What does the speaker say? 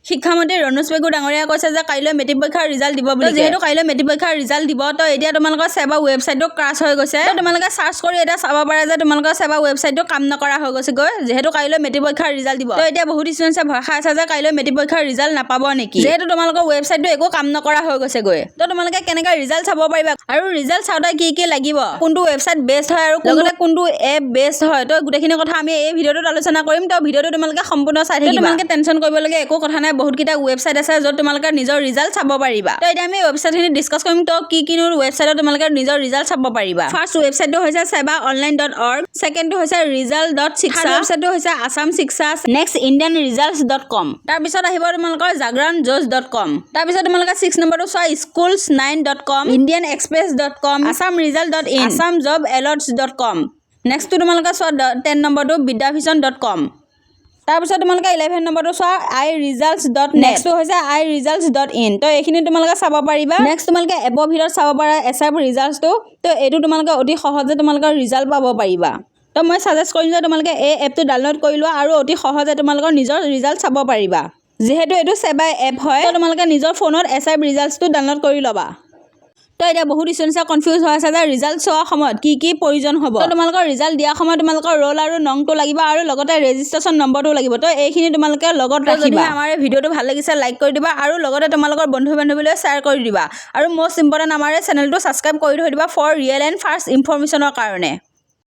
শিক্ষামন্ত্ৰী ৰণোজ পেগু ডাঙৰীয়া কৈছে যে কাইলৈ মেট্ৰিক পৰীক্ষাৰ ৰিজাল্ট দিব বুলি যেহেতু কাইলৈ মেট্ৰিক পৰীক্ষাৰ ৰিজাল্ট দিব তো এতিয়া তোমালোকৰ সেবা ৱেবছাইটটো ক্ৰাছ হৈ গৈছে তো তোমালোকে সাৰ্চ কৰি এটা চাব পাৰা যে তোমালোকৰ সেবা ৱেবছাইটটো কাম নকৰা হৈ গৈছে গৈ যেহেতু কাইলৈ মেট্ৰিক পৰীক্ষাৰ ৰিজাল্ট দিব তো এতিয়া বহুত ষ্টুডেণ্টছে ভয় খাই আছে যে কাইলৈ মেট্ৰিক পৰীক্ষাৰ ৰিজাল্ট নাপাব নেকি যেহেতু তোমালোকৰ ৱেবছাইটটো একো কাম নকৰা হৈ গৈছে গৈ তো তোমালোকে কেনেকৈ ৰিজাল্ট চাব পাৰিবা আৰু ৰিজাল্ট চাওঁতে কি লাগিব কোনটো ৱেবছাইট বেষ্ট হয় আৰু লগতে কোনটো এপ বেষ্ট হয় তো গোটেইখিনি কথা আমি এই ভিডিঅ'টোত আলোচনা কৰিম তো ভিডিঅ'টো তোমালোকে সম্পূৰ্ণ চাই থাকিবা তোমালোকে টেনচন কৰিবলগীয়া একো কথা নাই বহুত কিটা ৱেবছাইট আছে য'ত তোমালোকে নিজৰ ৰিজাল্ট চাব পাৰিবা তো এতিয়া আমি ৱেবছাইটখিনি ডিছকাছ কৰিম তো কিনো ৱেবছাইটত তোমালোকে নিজৰ ৰিজাল্ট চাব পাৰিবা ফাৰ্ষ্ট ৱেবছাইটটো হৈছে sebaonline.org সেকেণ্ডটো হৈছে result.shiksha ৱেবছাইটটো হৈছে assam shiksha নেক্সট indianresults.com তাৰ পিছত আহিব তোমালোকৰ jagranjosh.com তাৰ পিছত তোমালোকে 6 নম্বৰটো চোৱা schools9.com indianexpress.com assamresult.in assamjobalerts.com next তোমালোকে চোৱা 10 নম্বৰটো vidavision.com তাৰপিছত তোমালোকে 11 নম্বৰটো চোৱা iresults.net নেক্সটটো হৈছে iresults.in তো এইখিনি তোমালোকে চাব পাৰিবা নেক্সট তোমালোকে এপৰ ভিতৰত চাব পাৰা এছএপ ৰিজাল্টটো তো এইটো তোমালোকে অতি সহজে তোমালোকে ৰিজাল্ট পাব পাৰিবা তো মই সাজেষ্ট কৰিম যে তোমালোকে এই এপটো ডাউনলোড কৰি লোৱা আৰু অতি সহজে তোমালোকৰ নিজৰ ৰিজাল্ট চাব পাৰিবা যেহেতু এইটো সেবা এপ হয় তো তোমালোকে নিজৰ ফোনত এছএপ ৰিজাল্টটো ডাউনলোড কৰি ল'বা তো এতিয়া বহুত ষ্টুডেণ্টছে কনফিউজ হৈ আছে যে ৰিজাল্ট চোৱাৰ সময়ত কি প্ৰয়োজন হ'ব তো তোমালোকৰ ৰিজাল্ট দিয়া সময়ত তোমালোকৰ ৰোল আৰু নংটো লাগিব আৰু লগতে ৰেজিষ্ট্ৰেশ্যন নম্বৰটো লাগিব তো এইখিনি তোমালোকে লগত ৰাখিবা আমাৰ এই ভিডিঅ'টো ভাল লাগিছে লাইক কৰি দিবা আৰু লগতে তোমালোকৰ বন্ধু বান্ধৱীলৈ শ্বেয়াৰ কৰি দিবা আৰু মষ্ট ইম্পৰ্টেণ্ট আমাৰ এই চেনেলটো ছাবস্ক্ৰাইব কৰি থৈ দিবা ফৰ ৰিয়েল এণ্ড ফাৰ্ষ্ট ইনফৰমেশ্যনৰ কাৰণে